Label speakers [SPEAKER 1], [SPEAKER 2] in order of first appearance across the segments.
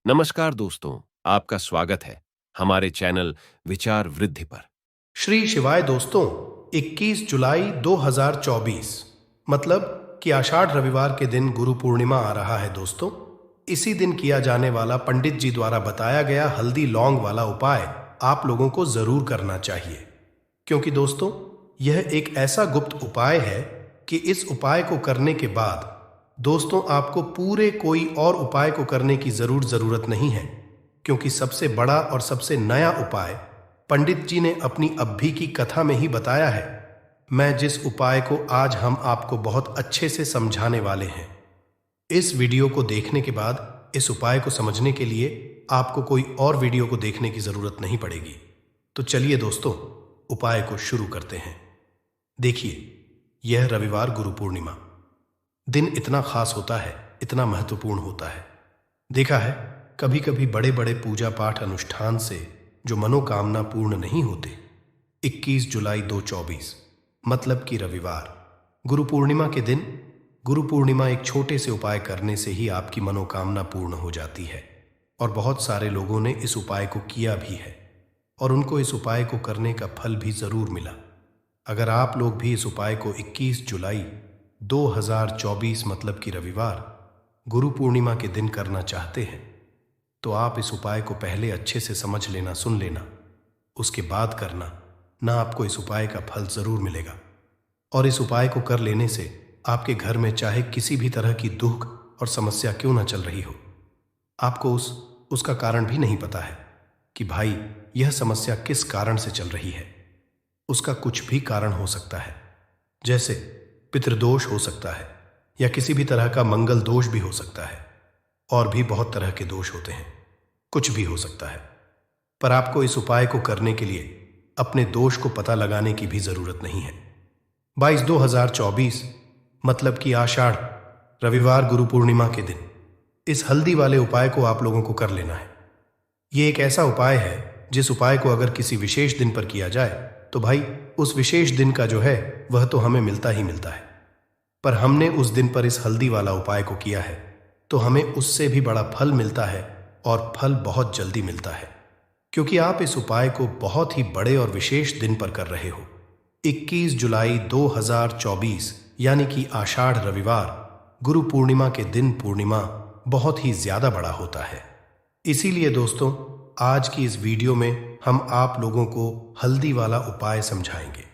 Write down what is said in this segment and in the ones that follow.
[SPEAKER 1] नमस्कार दोस्तों, आपका स्वागत है हमारे चैनल विचार वृद्धि पर।
[SPEAKER 2] श्री शिवाय दोस्तों, 21 जुलाई 2024 मतलब कि आषाढ़ रविवार के दिन गुरु पूर्णिमा आ रहा है दोस्तों। इसी दिन किया जाने वाला पंडित जी द्वारा बताया गया हल्दी लौंग वाला उपाय आप लोगों को जरूर करना चाहिए, क्योंकि दोस्तों यह एक ऐसा गुप्त उपाय है कि इस उपाय को करने के बाद दोस्तों आपको पूरे कोई और उपाय को करने की जरूरत नहीं है, क्योंकि सबसे बड़ा और सबसे नया उपाय पंडित जी ने अपनी अभी की कथा में ही बताया है। मैं जिस उपाय को आज हम आपको बहुत अच्छे से समझाने वाले हैं, इस वीडियो को देखने के बाद इस उपाय को समझने के लिए आपको कोई और वीडियो को देखने की जरूरत नहीं पड़ेगी। तो चलिए दोस्तों, उपाय को शुरू करते हैं। देखिए, यह रविवार गुरु पूर्णिमा दिन इतना खास होता है, इतना महत्वपूर्ण होता है। देखा है कभी कभी बड़े बड़े पूजा पाठ अनुष्ठान से जो मनोकामना पूर्ण नहीं होते। 21 जुलाई 2024 मतलब कि रविवार गुरु पूर्णिमा के दिन, गुरु पूर्णिमा एक छोटे से उपाय करने से ही आपकी मनोकामना पूर्ण हो जाती है। और बहुत सारे लोगों ने इस उपाय को किया भी है और उनको इस उपाय को करने का फल भी जरूर मिला। अगर आप लोग भी इस उपाय को 21 जुलाई 2024 मतलब कि रविवार गुरु पूर्णिमा के दिन करना चाहते हैं, तो आप इस उपाय को पहले अच्छे से समझ लेना, सुन लेना, उसके बाद करना, ना आपको इस उपाय का फल जरूर मिलेगा। और इस उपाय को कर लेने से आपके घर में चाहे किसी भी तरह की दुख और समस्या क्यों ना चल रही हो, आपको उसका कारण भी नहीं पता है कि भाई यह समस्या किस कारण से चल रही है। उसका कुछ भी कारण हो सकता है, जैसे पितृदोष हो सकता है या किसी भी तरह का मंगल दोष भी हो सकता है, और भी बहुत तरह के दोष होते हैं, कुछ भी हो सकता है। पर आपको इस उपाय को करने के लिए अपने दोष को पता लगाने की भी जरूरत नहीं है। 22/2024 मतलब कि आषाढ़ रविवार गुरु पूर्णिमा के दिन इस हल्दी वाले उपाय को आप लोगों को कर लेना है। यह एक ऐसा उपाय है जिस उपाय को अगर किसी विशेष दिन पर किया जाए तो भाई उस विशेष दिन का जो है वह तो हमें मिलता ही मिलता है। पर हमने उस दिन पर इस हल्दी वाला उपाय को किया है तो हमें उससे भी बड़ा फल मिलता है, और फल बहुत जल्दी मिलता है, क्योंकि आप इस उपाय को बहुत ही बड़े और विशेष दिन पर कर रहे हो। 21 जुलाई 2024 यानी कि आषाढ़ रविवार गुरु पूर्णिमा के दिन पूर्णिमा बहुत ही ज्यादा बड़ा होता है। इसीलिए दोस्तों आज की इस वीडियो में हम आप लोगों को हल्दी वाला उपाय समझाएंगे,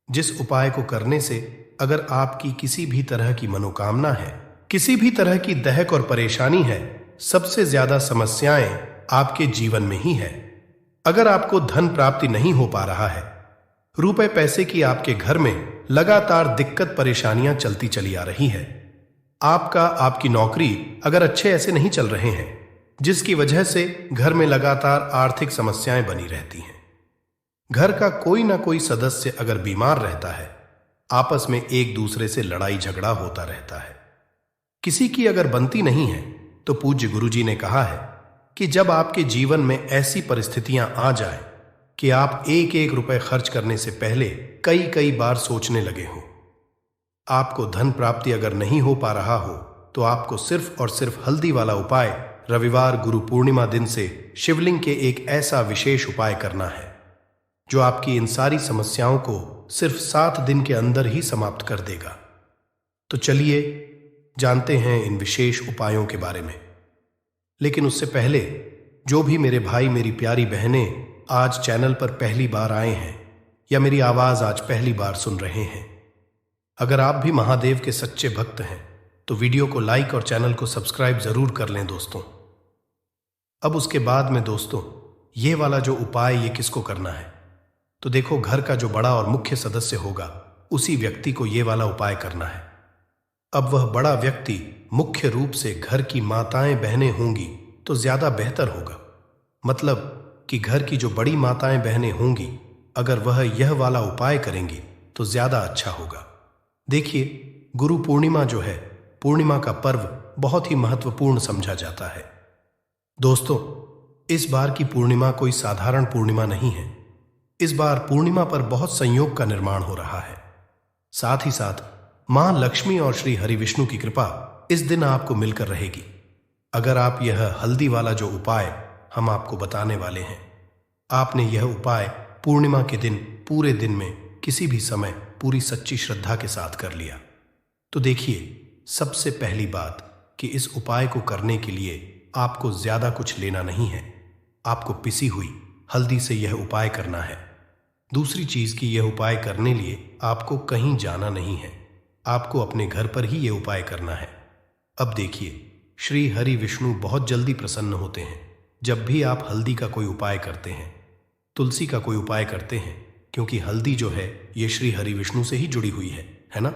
[SPEAKER 2] जिस उपाय को करने से अगर आपकी किसी भी तरह की मनोकामना है, किसी भी तरह की दहक और परेशानी है, सबसे ज्यादा समस्याएं आपके जीवन में ही है। अगर आपको धन प्राप्ति नहीं हो पा रहा है, रुपए पैसे की आपके घर में लगातार दिक्कत परेशानियां चलती चली आ रही है, आपकी नौकरी अगर अच्छे ऐसे नहीं चल रहे हैं, जिसकी वजह से घर में लगातार आर्थिक समस्याएं बनी रहती हैं, घर का कोई ना कोई सदस्य अगर बीमार रहता है, आपस में एक दूसरे से लड़ाई झगड़ा होता रहता है, किसी की अगर बनती नहीं है, तो पूज्य गुरुजी ने कहा है कि जब आपके जीवन में ऐसी परिस्थितियां आ जाए कि आप एक एक रुपए खर्च करने से पहले कई कई बार सोचने लगे हो, आपको धन प्राप्ति अगर नहीं हो पा रहा हो, तो आपको सिर्फ और सिर्फ हल्दी वाला उपाय रविवार गुरु पूर्णिमा दिन से शिवलिंग के एक ऐसा विशेष उपाय करना है जो आपकी इन सारी समस्याओं को सिर्फ 7 दिन के अंदर ही समाप्त कर देगा। तो चलिए जानते हैं इन विशेष उपायों के बारे में। लेकिन उससे पहले जो भी मेरे भाई मेरी प्यारी बहनें आज चैनल पर पहली बार आए हैं या मेरी आवाज आज पहली बार सुन रहे हैं, अगर आप भी महादेव के सच्चे भक्त हैं तो वीडियो को लाइक और चैनल को सब्सक्राइब जरूर कर लें दोस्तों। अब उसके बाद में दोस्तों ये वाला जो उपाय ये किसको करना है, तो देखो घर का जो बड़ा और मुख्य सदस्य होगा उसी व्यक्ति को ये वाला उपाय करना है। अब वह बड़ा व्यक्ति मुख्य रूप से घर की माताएं बहनें होंगी तो ज्यादा बेहतर होगा, मतलब कि घर की जो बड़ी माताएं बहनें होंगी अगर वह यह वाला उपाय करेंगी तो ज्यादा अच्छा होगा। देखिए गुरु पूर्णिमा जो है, पूर्णिमा का पर्व बहुत ही महत्वपूर्ण समझा जाता है दोस्तों। इस बार की पूर्णिमा कोई साधारण पूर्णिमा नहीं है। इस बार पूर्णिमा पर बहुत संयोग का निर्माण हो रहा है। साथ ही साथ मां लक्ष्मी और श्री हरि विष्णु की कृपा इस दिन आपको मिलकर रहेगी। अगर आप यह हल्दी वाला जो उपाय हम आपको बताने वाले हैं, आपने यह उपाय पूर्णिमा के दिन पूरे दिन में किसी भी समय पूरी सच्ची श्रद्धा के साथ कर लिया, तो देखिए, सबसे पहली बात कि इस उपाय को करने के लिए आपको ज्यादा कुछ लेना नहीं है। आपको पिसी हुई हल्दी से यह उपाय करना है। दूसरी चीज कि यह उपाय करने लिए आपको कहीं जाना नहीं है, आपको अपने घर पर ही यह उपाय करना है। अब देखिए, श्री हरि विष्णु बहुत जल्दी प्रसन्न होते हैं जब भी आप हल्दी का कोई उपाय करते हैं, तुलसी का कोई उपाय करते हैं, क्योंकि हल्दी जो है ये श्री हरि विष्णु से ही जुड़ी हुई है ना।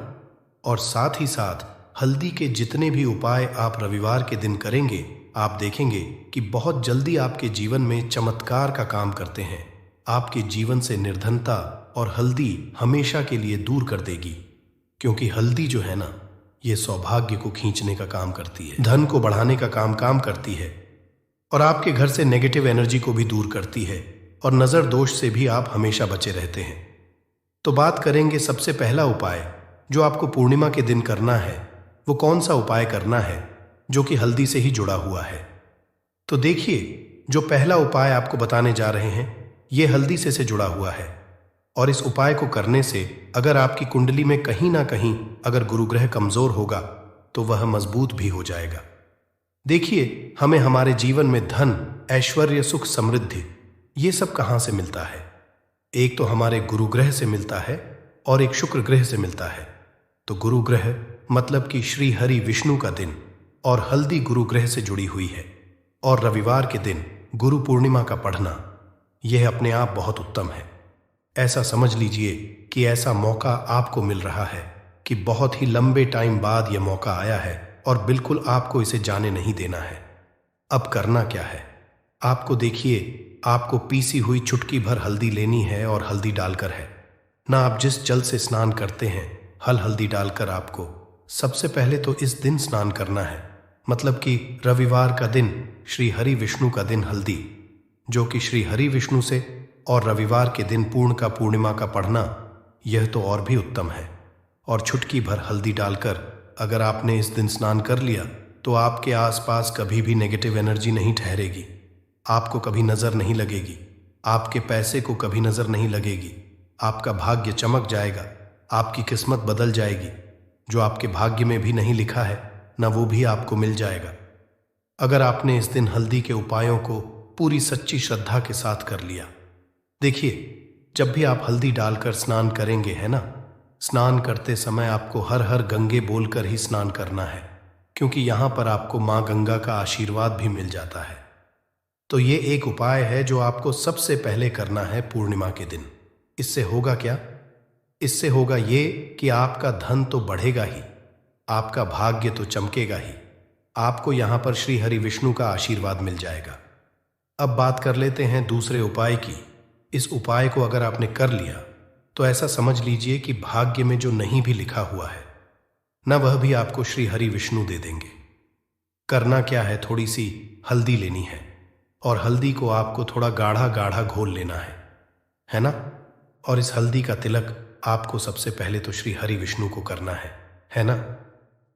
[SPEAKER 2] और साथ ही साथ हल्दी के जितने भी उपाय आप रविवार के दिन करेंगे, आप देखेंगे कि बहुत जल्दी आपके जीवन में चमत्कार का काम करते हैं। आपके जीवन से निर्धनता और हल्दी हमेशा के लिए दूर कर देगी, क्योंकि हल्दी जो है ना, ये सौभाग्य को खींचने का काम करती है, धन को बढ़ाने का काम करती है, और आपके घर से नेगेटिव एनर्जी को भी दूर करती है, और नजर दोष से भी आप हमेशा बचे रहते हैं। तो बात करेंगे सबसे पहला उपाय जो आपको पूर्णिमा के दिन करना है, वो कौन सा उपाय करना है जो कि हल्दी से ही जुड़ा हुआ है। तो देखिए, जो पहला उपाय आपको बताने जा रहे हैं, ये हल्दी से जुड़ा हुआ है, और इस उपाय को करने से अगर आपकी कुंडली में कहीं ना कहीं अगर गुरु ग्रह कमजोर होगा तो वह मजबूत भी हो जाएगा। देखिए, हमें हमारे जीवन में धन, ऐश्वर्य, सुख, समृद्धि ये सब कहां से मिलता है? एक तो हमारे गुरु ग्रह से मिलता है और एक शुक्र ग्रह से मिलता है। तो गुरु ग्रह मतलब कि श्री हरि विष्णु का दिन, और हल्दी गुरु ग्रह से जुड़ी हुई है, और रविवार के दिन गुरु पूर्णिमा का पढ़ना यह अपने आप बहुत उत्तम है। ऐसा समझ लीजिए कि ऐसा मौका आपको मिल रहा है कि बहुत ही लंबे टाइम बाद यह मौका आया है, और बिल्कुल आपको इसे जाने नहीं देना है। अब करना क्या है? आपको देखिए, आपको पीसी हुई चुटकी भर हल्दी लेनी है, और हल्दी डालकर है ना, आप जिस जल से स्नान करते हैं, हल्दी डालकर आपको सबसे पहले तो इस दिन स्नान करना है, मतलब कि रविवार का दिन, श्री हरि विष्णु का दिन हल्दी, जो कि श्री हरि विष्णु से, और रविवार के दिन पूर्णिमा का पढ़ना, यह तो और भी उत्तम है। और चुटकी भर हल्दी डालकर अगर आपने इस दिन स्नान कर लिया तो आपके आसपास कभी भी नेगेटिव एनर्जी नहीं ठहरेगी, आपको कभी नजर नहीं लगेगी, आपके पैसे को कभी नजर नहीं लगेगी, आपका भाग्य चमक जाएगा, आपकी किस्मत बदल जाएगी, जो आपके भाग्य में भी नहीं लिखा है ना वो भी आपको मिल जाएगा, अगर आपने इस दिन हल्दी के उपायों को पूरी सच्ची श्रद्धा के साथ कर लिया। देखिए, जब भी आप हल्दी डालकर स्नान करेंगे, है ना, स्नान करते समय आपको हर हर गंगे बोलकर ही स्नान करना है, क्योंकि यहां पर आपको मां गंगा का आशीर्वाद भी मिल जाता है। तो ये एक उपाय है जो आपको सबसे पहले करना है पूर्णिमा के दिन। इससे होगा क्या? इससे होगा ये कि आपका धन तो बढ़ेगा ही, आपका भाग्य तो चमकेगा ही, आपको यहां पर श्री हरि विष्णु का आशीर्वाद मिल जाएगा। अब बात कर लेते हैं दूसरे उपाय की। इस उपाय को अगर आपने कर लिया तो ऐसा समझ लीजिए कि भाग्य में जो नहीं भी लिखा हुआ है ना, वह भी आपको श्री हरि विष्णु दे देंगे। करना क्या है? थोड़ी सी हल्दी लेनी है, और हल्दी को आपको थोड़ा गाढ़ा गाढ़ा घोल लेना है ना, और इस हल्दी का तिलक आपको सबसे पहले तो श्री हरि विष्णु को करना है ना,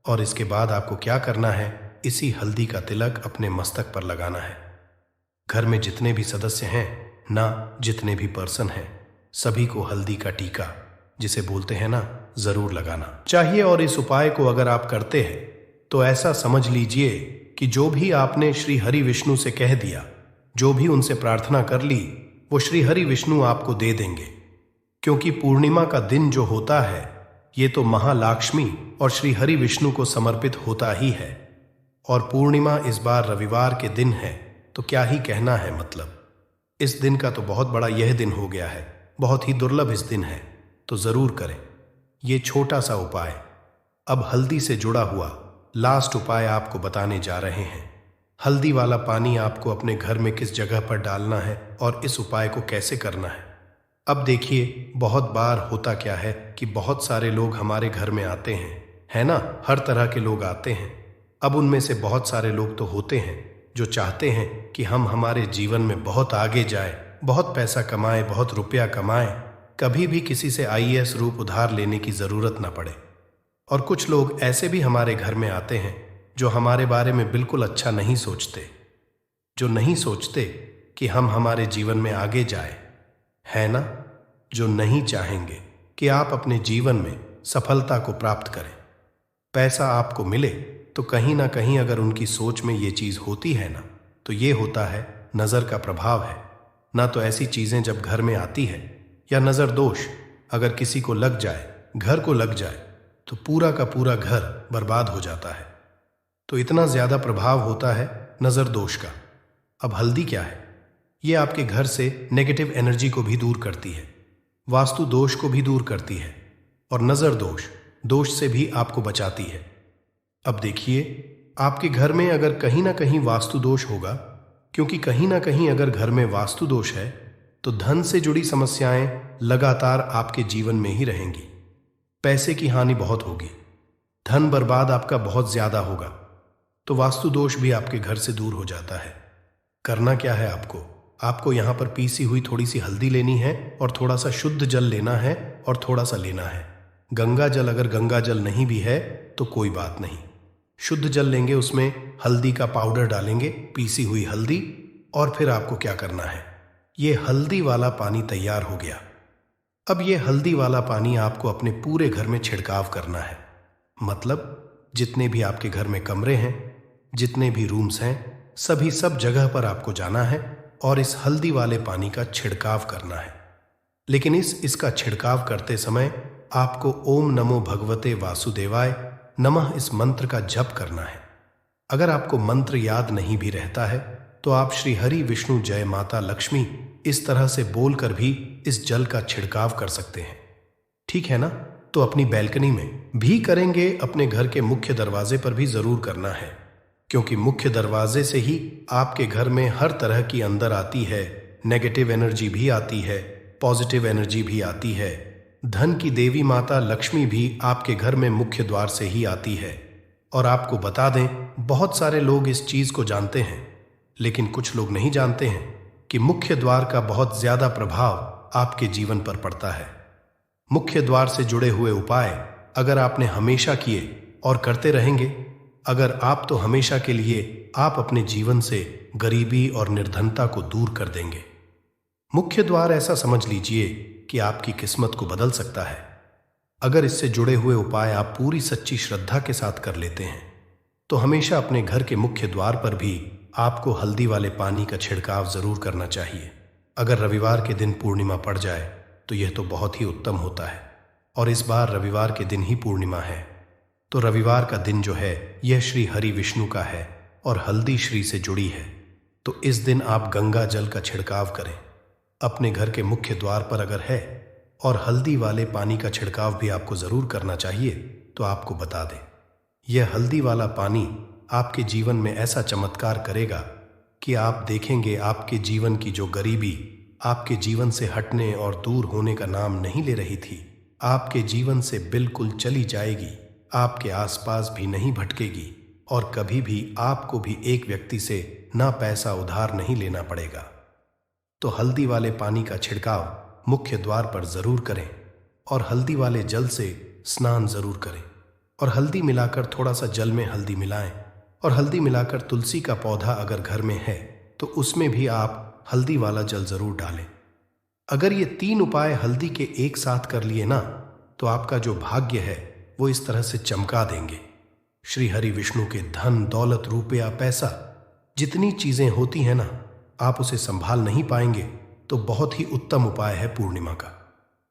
[SPEAKER 2] और इसके बाद आपको क्या करना है? इसी हल्दी का तिलक अपने मस्तक पर लगाना है। घर में जितने भी सदस्य हैं ना, जितने भी पर्सन हैं, सभी को हल्दी का टीका, जिसे बोलते हैं ना, जरूर लगाना चाहिए। और इस उपाय को अगर आप करते हैं तो ऐसा समझ लीजिए कि जो भी आपने श्री हरि विष्णु से कह दिया, जो भी उनसे प्रार्थना कर ली, वो श्री हरि विष्णु आपको दे देंगे। क्योंकि पूर्णिमा का दिन जो होता है, ये तो महालक्ष्मी और श्री हरि विष्णु को समर्पित होता ही है, और पूर्णिमा इस बार रविवार के दिन है, तो क्या ही कहना है। मतलब इस दिन का तो बहुत बड़ा यह दिन हो गया है, बहुत ही दुर्लभ इस दिन है, तो जरूर करें ये छोटा सा उपाय। अब हल्दी से जुड़ा हुआ लास्ट उपाय आपको बताने जा रहे हैं। हल्दी वाला पानी आपको अपने घर में किस जगह पर डालना है और इस उपाय को कैसे करना है। अब देखिए, बहुत बार होता क्या है कि बहुत सारे लोग हमारे घर में आते हैं, है ना, हर तरह के लोग आते हैं। अब उनमें से बहुत सारे लोग तो होते हैं जो चाहते हैं कि हम हमारे जीवन में बहुत आगे जाए, बहुत पैसा कमाए, बहुत रुपया कमाए, कभी भी किसी से आईएएस रूप उधार लेने की जरूरत ना पड़े। और कुछ लोग ऐसे भी हमारे घर में आते हैं जो हमारे बारे में बिल्कुल अच्छा नहीं सोचते, जो नहीं सोचते कि हम हमारे जीवन में आगे जाए, है ना? जो नहीं चाहेंगे कि आप अपने जीवन में सफलता को प्राप्त करें, पैसा आपको मिले, तो कहीं ना कहीं अगर उनकी सोच में ये चीज होती है ना, तो ये होता है नजर का प्रभाव है। ना तो ऐसी चीजें जब घर में आती है, या नजर दोष अगर किसी को लग जाए, घर को लग जाए, तो पूरा का पूरा घर बर्बाद हो जाता है। तो इतना ज्यादा प्रभाव होता है नजर दोष का। अब हल्दी क्या है? ये आपके घर से नेगेटिव एनर्जी को भी दूर करती है, वास्तु दोष को भी दूर करती है, और नजर दोष से भी आपको बचाती है। अब देखिए, आपके घर में अगर कहीं ना कहीं वास्तु दोष होगा, क्योंकि कहीं ना कहीं अगर घर में वास्तु दोष है, तो धन से जुड़ी समस्याएं लगातार आपके जीवन में ही रहेंगी। पैसे की हानि बहुत होगी, धन बर्बाद आपका बहुत ज्यादा होगा। तो वास्तु दोष भी आपके घर से दूर हो जाता है। करना क्या है आपको यहां पर पीसी हुई थोड़ी सी हल्दी लेनी है, और थोड़ा सा शुद्ध जल लेना है, और थोड़ा सा लेना है गंगा जल। अगर गंगा जल नहीं भी है तो कोई बात नहीं, शुद्ध जल लेंगे, उसमें हल्दी का पाउडर डालेंगे, पीसी हुई हल्दी। और फिर आपको क्या करना है, ये हल्दी वाला पानी तैयार हो गया। अब ये हल्दी वाला पानी आपको अपने पूरे घर में छिड़काव करना है। मतलब जितने भी आपके घर में कमरे हैं, जितने भी रूम्स हैं, सभी सब जगह पर आपको जाना है और इस हल्दी वाले पानी का छिड़काव करना है। लेकिन इसका छिड़काव करते समय आपको ओम नमो भगवते वासुदेवाय नमः इस मंत्र का जप करना है। अगर आपको मंत्र याद नहीं भी रहता है, तो आप श्री हरि विष्णु जय माता लक्ष्मी इस तरह से बोलकर भी इस जल का छिड़काव कर सकते हैं। ठीक है ना? तो अपनी बैल्कनी में भी करेंगे, अपने घर के मुख्य दरवाजे पर भी जरूर करना है, क्योंकि मुख्य दरवाजे से ही आपके घर में हर तरह की अंदर आती है, नेगेटिव एनर्जी भी आती है, पॉजिटिव एनर्जी भी आती है। धन की देवी माता लक्ष्मी भी आपके घर में मुख्य द्वार से ही आती है। और आपको बता दें, बहुत सारे लोग इस चीज को जानते हैं, लेकिन कुछ लोग नहीं जानते हैं कि मुख्य द्वार का बहुत ज्यादा प्रभाव आपके जीवन पर पड़ता है। मुख्य द्वार से जुड़े हुए उपाय अगर आपने हमेशा किए और करते रहेंगे, अगर आप तो हमेशा के लिए आप अपने जीवन से गरीबी और निर्धनता को दूर कर देंगे। मुख्य द्वार ऐसा समझ लीजिए कि आपकी किस्मत को बदल सकता है। अगर इससे जुड़े हुए उपाय आप पूरी सच्ची श्रद्धा के साथ कर लेते हैं, तो हमेशा अपने घर के मुख्य द्वार पर भी आपको हल्दी वाले पानी का छिड़काव जरूर करना चाहिए। अगर रविवार के दिन पूर्णिमा पड़ जाए तो यह तो बहुत ही उत्तम होता है, और इस बार रविवार के दिन ही पूर्णिमा है। तो रविवार का दिन जो है यह श्री हरि विष्णु का है और हल्दी श्री से जुड़ी है। तो इस दिन आप गंगा जल का छिड़काव करें अपने घर के मुख्य द्वार पर अगर है, और हल्दी वाले पानी का छिड़काव भी आपको जरूर करना चाहिए। तो आपको बता दें, यह हल्दी वाला पानी आपके जीवन में ऐसा चमत्कार करेगा कि आप देखेंगे आपके जीवन की जो गरीबी आपके जीवन से हटने और दूर होने का नाम नहीं ले रही थी, आपके जीवन से बिल्कुल चली जाएगी, आपके आसपास भी नहीं भटकेगी, और कभी भी आपको भी एक व्यक्ति से ना पैसा उधार नहीं लेना पड़ेगा। तो हल्दी वाले पानी का छिड़काव मुख्य द्वार पर जरूर करें, और हल्दी वाले जल से स्नान जरूर करें, और हल्दी मिलाकर थोड़ा सा जल में हल्दी मिलाएं, और हल्दी मिलाकर तुलसी का पौधा अगर घर में है तो उसमें भी आप हल्दी वाला जल जरूर डालें। अगर ये 3 उपाय हल्दी के एक साथ कर लिए ना, तो आपका जो भाग्य है वो इस तरह से चमका देंगे। श्री हरि विष्णु के धन दौलत रुपया पैसा जितनी चीजें होती हैं ना, आप उसे संभाल नहीं पाएंगे। तो बहुत ही उत्तम उपाय है पूर्णिमा का,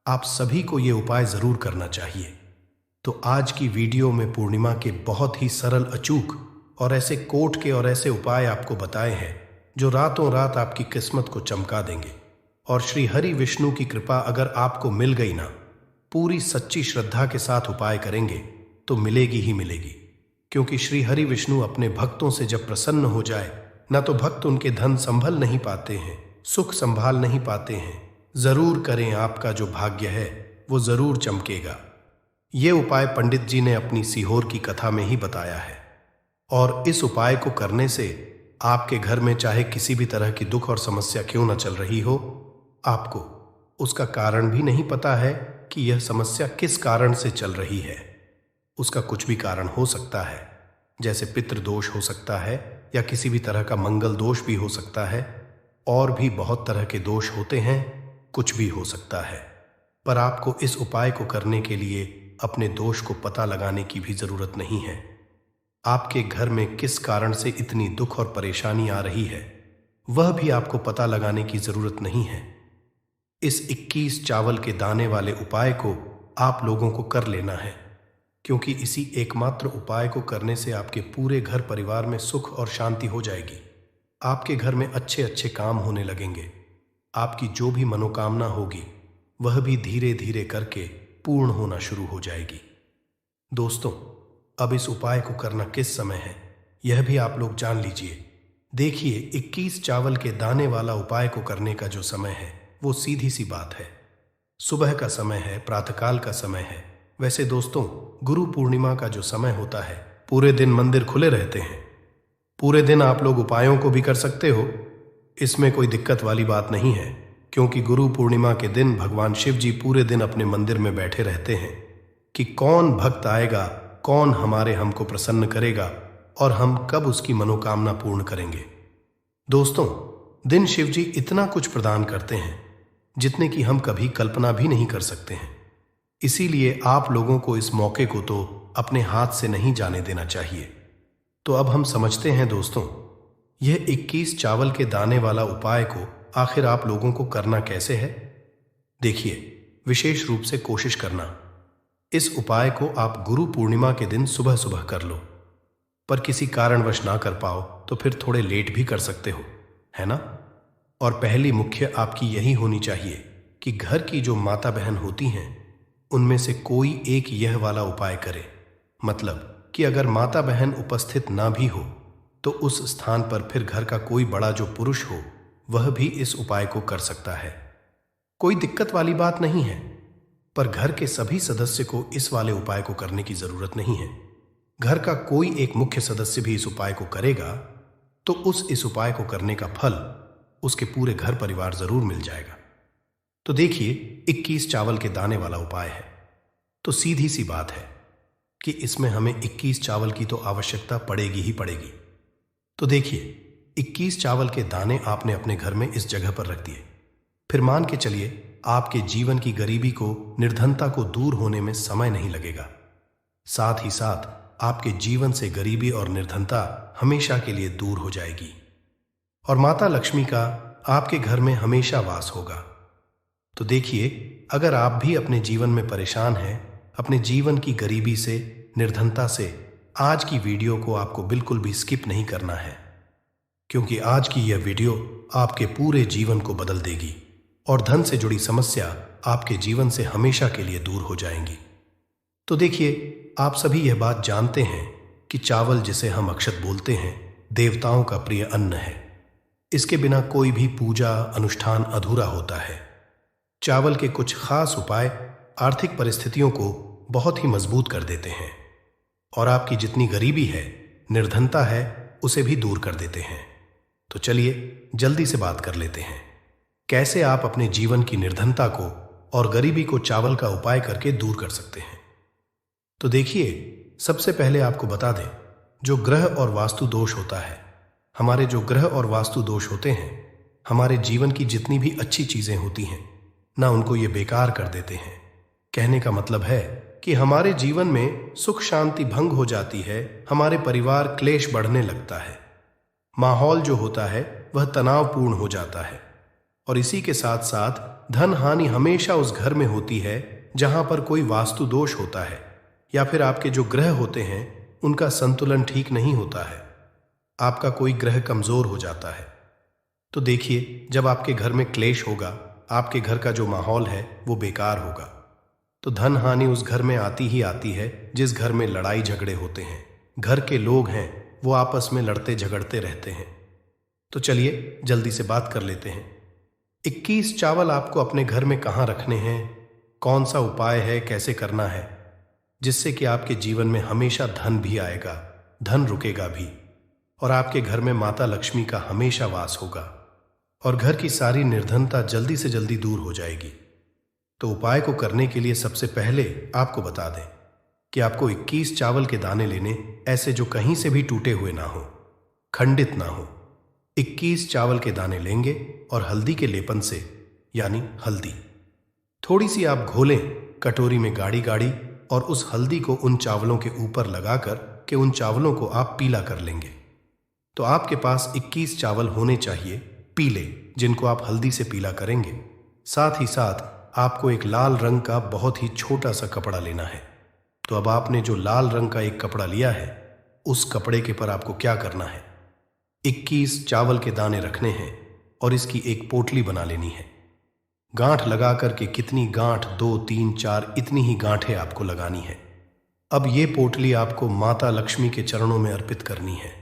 [SPEAKER 2] आप सभी को ये उपाय जरूर करना चाहिए। तो आज की वीडियो में पूर्णिमा के बहुत ही सरल, अचूक और ऐसे कोट के और ऐसे उपाय आपको बताए हैं जो रातों रात आपकी किस्मत को चमका देंगे। और श्री हरि विष्णु की कृपा अगर आपको मिल गई ना, पूरी सच्ची श्रद्धा के साथ उपाय करेंगे तो मिलेगी ही मिलेगी। क्योंकि श्री हरि विष्णु अपने भक्तों से जब प्रसन्न हो जाए ना, तो भक्त उनके धन संभल नहीं पाते हैं, सुख संभाल नहीं पाते हैं। जरूर करें, आपका जो भाग्य है वो जरूर चमकेगा। ये उपाय पंडित जी ने अपनी सीहोर की कथा में ही बताया है, और इस उपाय को करने से आपके घर में चाहे किसी भी तरह की दुख और समस्या क्यों न चल रही हो, आपको उसका कारण भी नहीं पता है कि यह समस्या किस कारण से चल रही है। उसका कुछ भी कारण हो सकता है, जैसे पितृ दोष हो सकता है या किसी भी तरह का मंगल दोष भी हो सकता है, और भी बहुत तरह के दोष होते हैं, कुछ भी हो सकता है। पर आपको इस उपाय को करने के लिए अपने दोष को पता लगाने की भी जरूरत नहीं है। आपके घर में किस कारण से इतनी दुख और परेशानी आ रही है, वह भी आपको पता लगाने की जरूरत नहीं है। इस 21 चावल के दाने वाले उपाय को आप लोगों को कर लेना है, क्योंकि इसी एकमात्र उपाय को करने से आपके पूरे घर परिवार में सुख और शांति हो जाएगी। आपके घर में अच्छे अच्छे काम होने लगेंगे। आपकी जो भी मनोकामना होगी वह भी धीरे धीरे करके पूर्ण होना शुरू हो जाएगी। दोस्तों, अब इस उपाय को करना किस समय है, यह भी आप लोग जान लीजिए। देखिए, 21 चावल के दाने वाला उपाय को करने का जो समय है वो सीधी सी बात है, सुबह का समय है, प्रातःकाल का समय है। वैसे दोस्तों, गुरु पूर्णिमा का जो समय होता है, पूरे दिन मंदिर खुले रहते हैं। पूरे दिन आप लोग उपायों को भी कर सकते हो, इसमें कोई दिक्कत वाली बात नहीं है, क्योंकि गुरु पूर्णिमा के दिन भगवान शिव जी पूरे दिन अपने मंदिर में बैठे रहते हैं कि कौन भक्त आएगा, कौन हमको प्रसन्न करेगा और हम कब उसकी मनोकामना पूर्ण करेंगे। दोस्तों, दिन शिव जी इतना कुछ प्रदान करते हैं जितने की हम कभी कल्पना भी नहीं कर सकते हैं। इसीलिए आप लोगों को इस मौके को तो अपने हाथ से नहीं जाने देना चाहिए। तो अब हम समझते हैं दोस्तों, यह 21 चावल के दाने वाला उपाय को आखिर आप लोगों को करना कैसे है। देखिए, विशेष रूप से कोशिश करना, इस उपाय को आप गुरु पूर्णिमा के दिन सुबह सुबह कर लो। पर किसी कारणवश ना कर पाओ तो फिर थोड़े लेट भी कर सकते हो, है ना। और पहली मुख्य आपकी यही होनी चाहिए कि घर की जो माता बहन होती हैं उनमें से कोई एक यह वाला उपाय करे। मतलब कि अगर माता बहन उपस्थित ना भी हो तो उस स्थान पर फिर घर का कोई बड़ा जो पुरुष हो वह भी इस उपाय को कर सकता है। कोई दिक्कत वाली बात नहीं है, पर घर के सभी सदस्य को इस वाले उपाय को करने की जरूरत नहीं है। घर का कोई एक मुख्य सदस्य भी इस उपाय को करेगा तो इस उपाय को करने का फल उसके पूरे घर परिवार जरूर मिल जाएगा। तो देखिए, 21 चावल के दाने वाला उपाय है, तो सीधी सी बात है कि इसमें हमें 21 चावल की तो आवश्यकता पड़ेगी ही पड़ेगी। तो देखिए, 21 चावल के दाने आपने अपने घर में इस जगह पर रख दिए। फिर मान के चलिए आपके जीवन की गरीबी को, निर्धनता को दूर होने में समय नहीं लगेगा। साथ ही साथ आपके जीवन से गरीबी और निर्धनता हमेशा के लिए दूर हो जाएगी और माता लक्ष्मी का आपके घर में हमेशा वास होगा। तो देखिए, अगर आप भी अपने जीवन में परेशान हैं, अपने जीवन की गरीबी से, निर्धनता से, आज की वीडियो को आपको बिल्कुल भी स्किप नहीं करना है, क्योंकि आज की यह वीडियो आपके पूरे जीवन को बदल देगी और धन से जुड़ी समस्या आपके जीवन से हमेशा के लिए दूर हो जाएंगी। तो देखिए, आप सभी यह बात जानते हैं कि चावल, जिसे हम अक्षत बोलते हैं, देवताओं का प्रिय अन्न है। इसके बिना कोई भी पूजा अनुष्ठान अधूरा होता है। चावल के कुछ खास उपाय आर्थिक परिस्थितियों को बहुत ही मजबूत कर देते हैं और आपकी जितनी गरीबी है, निर्धनता है, उसे भी दूर कर देते हैं। तो चलिए जल्दी से बात कर लेते हैं, कैसे आप अपने जीवन की निर्धनता को और गरीबी को चावल का उपाय करके दूर कर सकते हैं। तो देखिए, सबसे पहले आपको बता दें, जो ग्रह और वास्तु दोष होता है, हमारे जो ग्रह और वास्तु दोष होते हैं, हमारे जीवन की जितनी भी अच्छी चीजें होती हैं ना, उनको ये बेकार कर देते हैं। कहने का मतलब है कि हमारे जीवन में सुख शांति भंग हो जाती है, हमारे परिवार क्लेश बढ़ने लगता है, माहौल जो होता है वह तनावपूर्ण हो जाता है और इसी के साथ साथ धन हानि हमेशा उस घर में होती है जहां पर कोई वास्तु दोष होता है या फिर आपके जो ग्रह होते हैं उनका संतुलन ठीक नहीं होता है, आपका कोई ग्रह कमजोर हो जाता है। तो देखिए, जब आपके घर में क्लेश होगा, आपके घर का जो माहौल है वो बेकार होगा, तो धन हानि उस घर में आती ही आती है। जिस घर में लड़ाई झगड़े होते हैं, घर के लोग हैं वो आपस में लड़ते झगड़ते रहते हैं। तो चलिए जल्दी से बात कर लेते हैं। 21 चावल आपको अपने घर में कहाँ रखने हैं, कौन सा उपाय है, कैसे करना है, जिससे कि आपके जीवन में हमेशा धन भी आएगा, धन रुकेगा भी और आपके घर में माता लक्ष्मी का हमेशा वास होगा और घर की सारी निर्धनता जल्दी से जल्दी दूर हो जाएगी। तो उपाय को करने के लिए सबसे पहले आपको बता दें कि आपको 21 चावल के दाने लेने, ऐसे जो कहीं से भी टूटे हुए ना हो, खंडित ना हो। 21 चावल के दाने लेंगे और हल्दी के लेपन से, यानी हल्दी थोड़ी सी आप घोलें कटोरी में गाढ़ी गाढ़ी, और उस हल्दी को उन चावलों के ऊपर लगाकर कि उन चावलों को आप पीला कर लेंगे। तो आपके पास 21 चावल होने चाहिए पीले, जिनको आप हल्दी से पीला करेंगे। साथ ही साथ आपको एक लाल रंग का बहुत ही छोटा सा कपड़ा लेना है। तो अब आपने जो लाल रंग का एक कपड़ा लिया है, उस कपड़े के पर आपको क्या करना है, 21 चावल के दाने रखने हैं और इसकी एक पोटली बना लेनी है। गांठ लगा करके, कितनी गांठ, 2 3 4, इतनी ही गांठें आपको लगानी है। अब ये पोटली आपको माता लक्ष्मी के चरणों में अर्पित करनी है।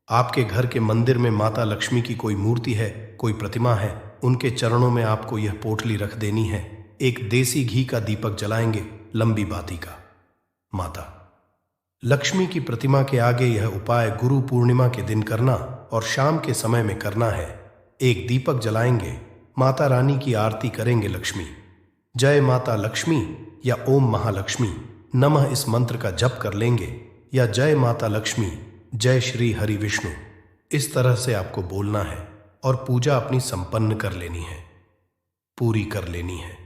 [SPEAKER 2] आपके घर के मंदिर में माता लक्ष्मी की कोई मूर्ति है, कोई प्रतिमा है, उनके चरणों में आपको यह पोटली रख देनी है। एक देसी घी का दीपक जलाएंगे, लंबी बाती का। माता लक्ष्मी की प्रतिमा के आगे यह उपाय गुरु पूर्णिमा के दिन करना और शाम के समय में करना है। एक दीपक जलाएंगे, माता रानी की आरती करेंगे लक्ष्मी, जय माता लक्ष्मी या ओम महालक्ष्मी नमः इस मंत्र का जप कर लेंगे, या जय माता लक्ष्मी, जय श्री हरि विष्णु, इस तरह से आपको बोलना है और पूजा अपनी संपन्न कर लेनी है, पूरी कर लेनी है।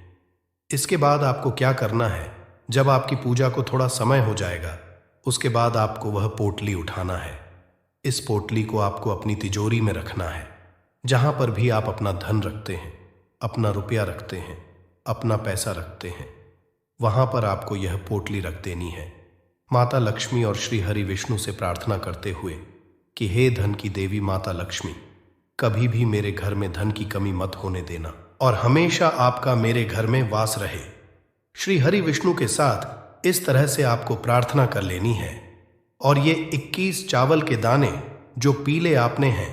[SPEAKER 2] इसके बाद आपको क्या करना है, जब आपकी पूजा को थोड़ा समय हो जाएगा, उसके बाद आपको वह पोटली उठाना है। इस पोटली को आपको अपनी तिजोरी में रखना है। जहां पर भी आप अपना धन रखते हैं, अपना रुपया रखते हैं, अपना पैसा रखते हैं, वहां पर आपको यह पोटली रख देनी है, माता लक्ष्मी और श्री हरि विष्णु से प्रार्थना करते हुए कि हे धन की देवी माता लक्ष्मी, कभी भी मेरे घर में धन की कमी मत होने देना और हमेशा आपका मेरे घर में वास रहे। श्री हरि विष्णु के साथ इस तरह से आपको प्रार्थना कर लेनी है। और ये 21 चावल के दाने जो पीले आपने हैं,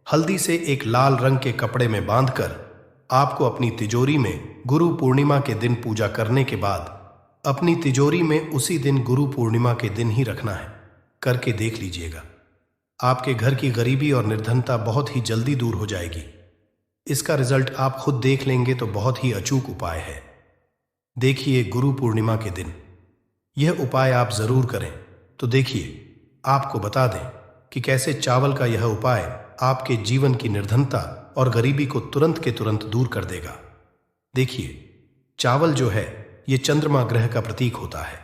[SPEAKER 2] हल्दी से एक लाल रंग के कपड़े में बांधकर आपको अपनी तिजोरी में गुरु पूर्णिमा के दिन पूजा करने के बाद अपनी तिजोरी में उसी दिन गुरु पूर्णिमा के दिन ही रखना है। करके देख लीजिएगा, आपके घर की गरीबी और निर्धनता बहुत ही जल्दी दूर हो जाएगी। इसका रिजल्ट आप खुद देख लेंगे तो बहुत ही अचूक उपाय है। देखिए, गुरु पूर्णिमा के दिन यह उपाय आप जरूर करें। तो देखिए, आपको बता दें कि कैसे चावल का यह उपाय आपके जीवन की निर्धनता और गरीबी को तुरंत के तुरंत दूर कर देगा। देखिए, चावल जो है ये चंद्रमा ग्रह का प्रतीक होता है,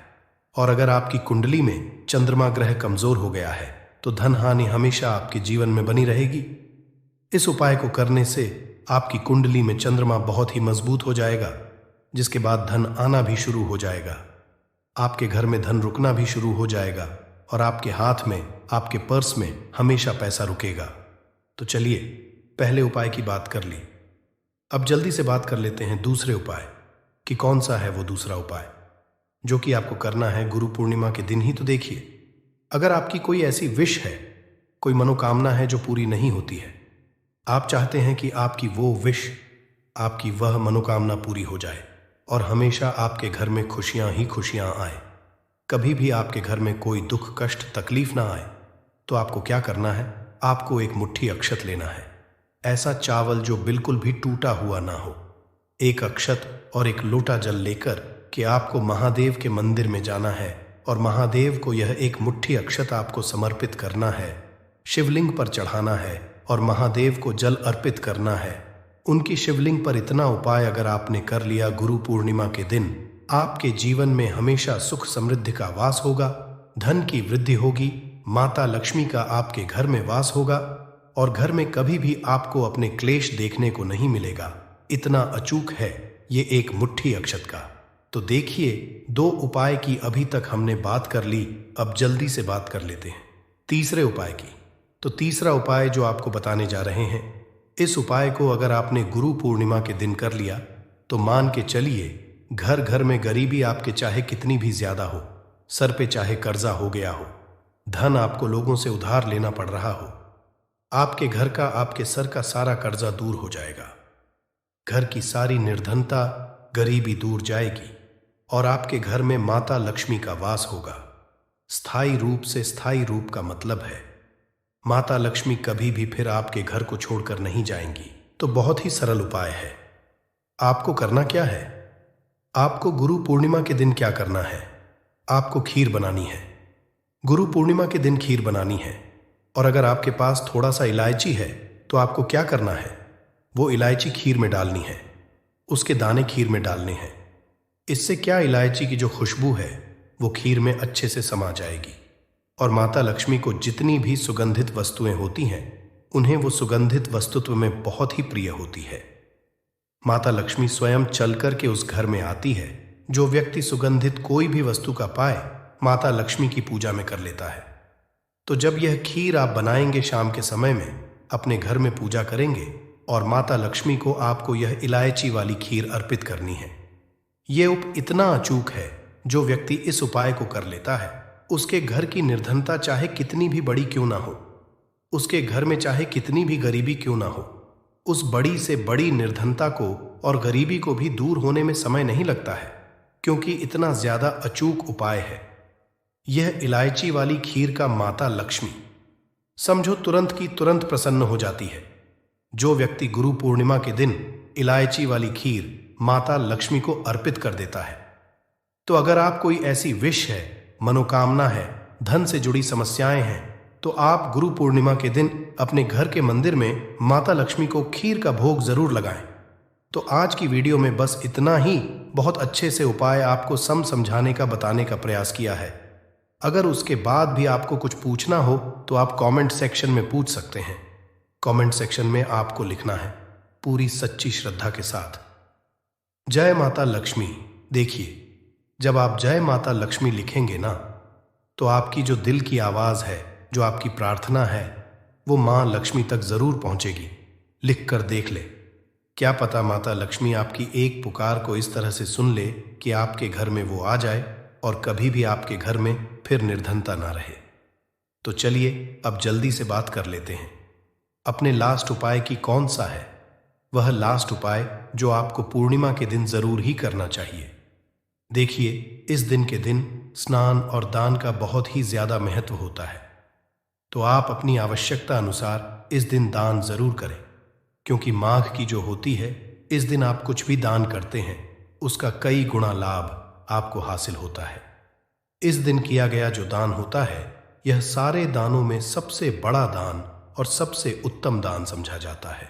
[SPEAKER 2] और अगर आपकी कुंडली में चंद्रमा ग्रह कमजोर हो गया है तो धन हानि हमेशा आपके जीवन में बनी रहेगी। इस उपाय को करने से आपकी कुंडली में चंद्रमा बहुत ही मजबूत हो जाएगा, जिसके बाद धन आना भी शुरू हो जाएगा। आपके घर में धन रुकना भी शुरू हो जाएगा और आपके हाथ में, आपके पर्स में हमेशा पैसा रुकेगा। तो चलिए, पहले उपाय की बात कर ली, अब जल्दी से बात कर लेते हैं दूसरे उपाय कि कौन सा है वो दूसरा उपाय जो कि आपको करना है गुरु पूर्णिमा के दिन ही। तो देखिए, अगर आपकी कोई ऐसी विश है, कोई मनोकामना है जो पूरी नहीं होती है, आप चाहते हैं कि आपकी वो विश, आपकी वह मनोकामना पूरी हो जाए और हमेशा आपके घर में खुशियां ही खुशियां आए, कभी भी आपके घर में कोई दुख कष्ट तकलीफ ना आए, तो आपको क्या करना है, आपको एक मुट्ठी अक्षत लेना है। ऐसा चावल जो बिल्कुल भी टूटा हुआ ना हो। एक अक्षत और एक लोटा जल लेकर कि आपको महादेव के मंदिर में जाना है और महादेव को यह एक मुट्ठी अक्षत आपको समर्पित करना है, शिवलिंग पर चढ़ाना है और महादेव को जल अर्पित करना है। उनकी शिवलिंग पर इतना उपाय अगर आपने कर लिया गुरु पूर्णिमा के दिन, आपके जीवन में हमेशा सुख समृद्धि का वास होगा, धन की वृद्धि होगी, माता लक्ष्मी का आपके घर में वास होगा और घर में कभी भी आपको अपने क्लेश देखने को नहीं मिलेगा। इतना अचूक है ये एक मुट्ठी अक्षत का। तो देखिए, 2 उपाय की अभी तक हमने बात कर ली, अब जल्दी से बात कर लेते हैं तीसरे उपाय की। तो तीसरा उपाय जो आपको बताने जा रहे हैं, इस उपाय को अगर आपने गुरु पूर्णिमा के दिन कर लिया तो मान के चलिए, घर घर में गरीबी आपके चाहे कितनी भी ज्यादा हो, सर पे चाहे कर्जा हो गया हो, धन आपको लोगों से उधार लेना पड़ रहा हो, आपके घर का, आपके सर का सारा कर्जा दूर हो जाएगा। घर की सारी निर्धनता, गरीबी दूर जाएगी और आपके घर में माता लक्ष्मी का वास होगा। स्थायी रूप से, स्थायी रूप का मतलब है माता लक्ष्मी कभी भी फिर आपके घर को छोड़कर नहीं जाएंगी। तो बहुत ही सरल उपाय है। आपको करना क्या है, आपको गुरु पूर्णिमा के दिन क्या करना है, आपको खीर बनानी है। गुरु पूर्णिमा के दिन खीर बनानी है। और अगर आपके पास थोड़ा सा इलायची है तो आपको क्या करना है, वो इलायची खीर में डालनी है, उसके दाने खीर में डालने हैं। इससे क्या, इलायची की जो खुशबू है वो खीर में अच्छे से समा जाएगी और माता लक्ष्मी को जितनी भी सुगंधित वस्तुएं होती हैं उन्हें वो सुगंधित वस्तुत्व में बहुत ही प्रिय होती है। माता लक्ष्मी स्वयं चल कर के उस घर में आती है। जो व्यक्ति सुगंधित कोई भी वस्तु का पाए माता लक्ष्मी की पूजा में कर लेता है। तो जब यह खीर आप बनाएंगे शाम के समय में, अपने घर में पूजा करेंगे और माता लक्ष्मी को आपको यह इलायची वाली खीर अर्पित करनी है। यह उप इतना अचूक है, जो व्यक्ति इस उपाय को कर लेता है उसके घर की निर्धनता चाहे कितनी भी बड़ी क्यों ना हो, उसके घर में चाहे कितनी भी गरीबी क्यों ना हो, उस बड़ी से बड़ी निर्धनता को और गरीबी को भी दूर होने में समय नहीं लगता है, क्योंकि इतना ज्यादा अचूक उपाय है यह इलायची वाली खीर का। माता लक्ष्मी समझो तुरंत की तुरंत प्रसन्न हो जाती है। जो व्यक्ति गुरु पूर्णिमा के दिन इलायची वाली खीर माता लक्ष्मी को अर्पित कर देता है, तो अगर आप कोई ऐसी विश है, मनोकामना है, धन से जुड़ी समस्याएं हैं, तो आप गुरु पूर्णिमा के दिन अपने घर के मंदिर में माता लक्ष्मी को खीर का भोग जरूर लगाएं। तो आज की वीडियो में बस इतना ही बहुत अच्छे से उपाय आपको समझाने का, बताने का प्रयास किया है। अगर उसके बाद भी आपको कुछ पूछना हो तो आप कमेंट सेक्शन में पूछ सकते हैं। कमेंट सेक्शन में आपको लिखना है पूरी सच्ची श्रद्धा के साथ, जय माता लक्ष्मी। देखिए, जब आप जय माता लक्ष्मी लिखेंगे ना, तो आपकी जो दिल की आवाज है, जो आपकी प्रार्थना है, वो मां लक्ष्मी तक जरूर पहुंचेगी। लिख कर देख ले, क्या पता माता लक्ष्मी आपकी एक पुकार को इस तरह से सुन ले कि आपके घर में वो आ जाए और कभी भी आपके घर में फिर निर्धनता ना रहे। तो चलिए अब जल्दी से बात कर लेते हैं अपने लास्ट उपाय की। कौन सा है वह लास्ट उपाय जो आपको पूर्णिमा के दिन जरूर ही करना चाहिए? देखिए, इस दिन के दिन स्नान और दान का बहुत ही ज्यादा महत्व होता है। तो आप अपनी आवश्यकता अनुसार इस दिन दान जरूर करें, क्योंकि माघ की जो होती है, इस दिन आप कुछ भी दान करते हैं उसका कई गुना लाभ आपको हासिल होता है। इस दिन किया गया जो दान होता है, यह सारे दानों में सबसे बड़ा दान और सबसे उत्तम दान समझा जाता है।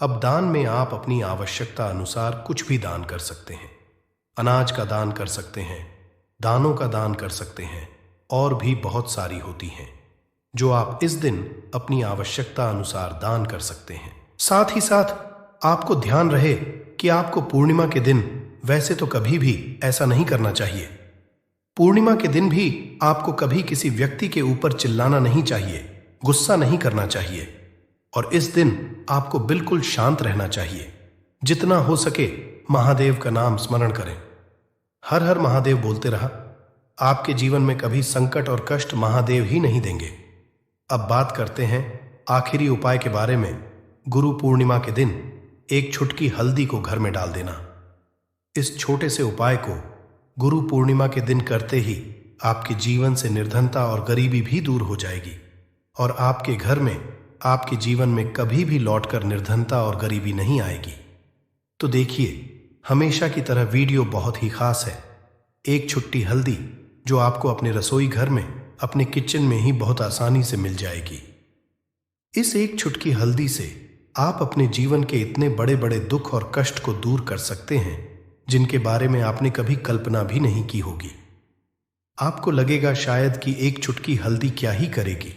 [SPEAKER 2] अब दान में आप अपनी आवश्यकता अनुसार कुछ भी दान कर सकते हैं। अनाज का दान कर सकते हैं, दानों का दान कर सकते हैं, और भी बहुत सारी होती हैं जो आप इस दिन अपनी आवश्यकता अनुसार दान कर सकते हैं। साथ ही साथ आपको ध्यान रहे कि आपको पूर्णिमा के दिन वैसे तो कभी भी ऐसा नहीं करना चाहिए। पूर्णिमा के दिन भी आपको कभी किसी व्यक्ति के ऊपर चिल्लाना नहीं चाहिए, गुस्सा नहीं करना चाहिए, और इस दिन आपको बिल्कुल शांत रहना चाहिए। जितना हो सके महादेव का नाम स्मरण करें। हर हर महादेव बोलते रहा। आपके जीवन में कभी संकट और कष्ट महादेव ही नहीं देंगे। अब बात करते हैं आखिरी उपाय के बारे में। गुरु पूर्णिमा के दिन एक चुटकी हल्दी को घर में डाल देना। इस छोटे से उपाय को गुरु पूर्णिमा के दिन करते ही आपके जीवन से निर्धनता और गरीबी भी दूर हो जाएगी, और आपके घर में, आपके जीवन में कभी भी लौटकर निर्धनता और गरीबी नहीं आएगी। तो देखिए, हमेशा की तरह वीडियो बहुत ही खास है। एक छुट्टी हल्दी जो आपको अपने रसोई घर में, अपने किचन में ही बहुत आसानी से मिल जाएगी। इस एक छुटकी हल्दी से आप अपने जीवन के इतने बड़े बड़े दुख और कष्ट को दूर कर सकते हैं जिनके बारे में आपने कभी कल्पना भी नहीं की होगी। आपको लगेगा शायद कि एक चुटकी हल्दी क्या ही करेगी,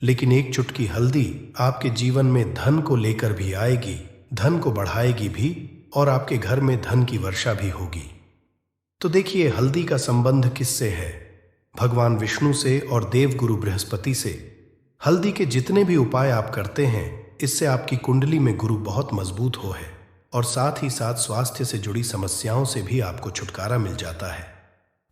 [SPEAKER 2] लेकिन एक चुटकी हल्दी आपके जीवन में धन को लेकर भी आएगी, धन को बढ़ाएगी भी, और आपके घर में धन की वर्षा भी होगी। तो देखिए, हल्दी का संबंध किससे है? भगवान विष्णु से और देवगुरु बृहस्पति से। हल्दी के जितने भी उपाय आप करते हैं, इससे आपकी कुंडली में गुरु बहुत मजबूत हो है, और साथ ही साथ स्वास्थ्य से जुड़ी समस्याओं से भी आपको छुटकारा मिल जाता है।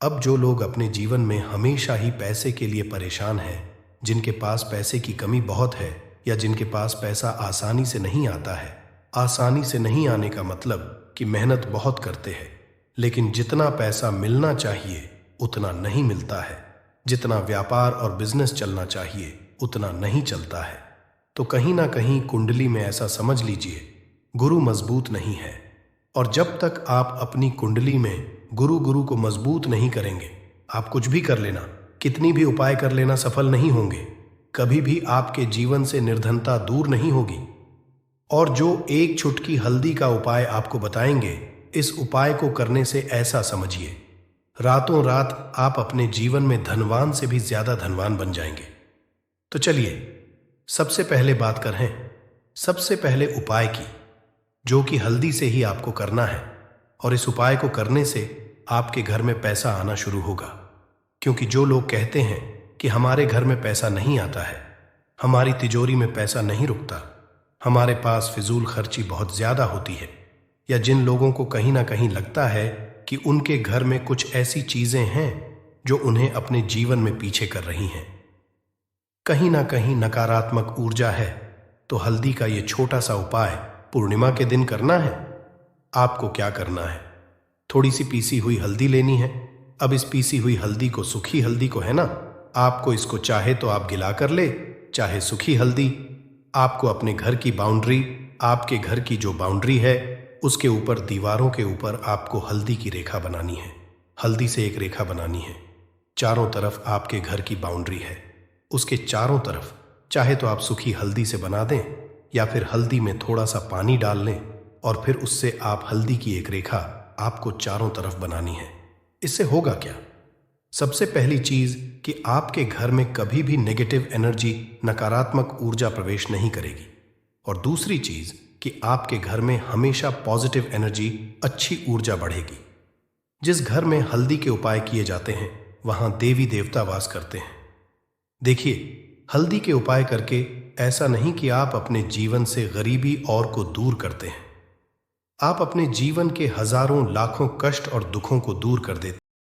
[SPEAKER 2] अब जो लोग अपने जीवन में हमेशा ही पैसे के लिए परेशान हैं, जिनके पास पैसे की कमी बहुत है, या जिनके पास पैसा आसानी से नहीं आता है, आसानी से नहीं आने का मतलब कि मेहनत बहुत करते हैं, लेकिन जितना पैसा मिलना चाहिए उतना नहीं मिलता है, जितना व्यापार और बिजनेस चलना चाहिए उतना नहीं चलता है, तो कहीं ना कहीं कुंडली में ऐसा समझ लीजिए गुरु मजबूत नहीं है। और जब तक आप अपनी कुंडली में गुरु को मजबूत नहीं करेंगे, आप कुछ भी कर लेना, कितनी भी उपाय कर लेना, सफल नहीं होंगे। कभी भी आपके जीवन से निर्धनता दूर नहीं होगी। और जो एक चुटकी हल्दी का उपाय आपको बताएंगे, इस उपाय को करने से ऐसा समझिए, रातों रात आप अपने जीवन में धनवान से भी ज्यादा धनवान बन जाएंगे। तो चलिए सबसे पहले बात करें, सबसे पहले उपाय की, जो कि हल्दी से ही आपको करना है। और इस उपाय को करने से आपके घर में पैसा आना शुरू होगा। क्योंकि जो लोग कहते हैं कि हमारे घर में पैसा नहीं आता है, हमारी तिजोरी में पैसा नहीं रुकता, हमारे पास फिजूल खर्ची बहुत ज्यादा होती है, या जिन लोगों को कहीं ना कहीं लगता है कि उनके घर में कुछ ऐसी चीजें हैं जो उन्हें अपने जीवन में पीछे कर रही हैं, कहीं ना कहीं नकारात्मक ऊर्जा है, तो हल्दी का ये छोटा सा उपाय पूर्णिमा के दिन करना है। आपको क्या करना है, थोड़ी सी पीसी हुई हल्दी लेनी है। अब इस पीसी हुई हल्दी को, सूखी हल्दी को है ना, आपको इसको चाहे तो आप गिला कर ले, चाहे सूखी हल्दी। आपको अपने घर की बाउंड्री, आपके घर की जो बाउंड्री है, उसके ऊपर, दीवारों के ऊपर आपको हल्दी की रेखा बनानी है। हल्दी से एक रेखा बनानी है। चारों तरफ आपके घर की बाउंड्री है, उसके चारों तरफ चाहे तो आप सूखी हल्दी से बना दें, या फिर हल्दी में थोड़ा सा पानी डाल लें और फिर उससे आप हल्दी की एक रेखा आपको चारों तरफ बनानी है। इससे होगा क्या, सबसे पहली चीज कि आपके घर में कभी भी नेगेटिव एनर्जी, नकारात्मक ऊर्जा प्रवेश नहीं करेगी। और दूसरी चीज कि आपके घर में हमेशा पॉजिटिव एनर्जी, अच्छी ऊर्जा बढ़ेगी। जिस घर में हल्दी के उपाय किए जाते हैं, वहां देवी देवता वास करते हैं। देखिए, हल्दी के उपाय करके ऐसा नहीं कि आप अपने जीवन से गरीबी और को दूर करते हैं, आप अपने जीवन के हजारों लाखों कष्ट और दुखों को दूर कर देते हैं।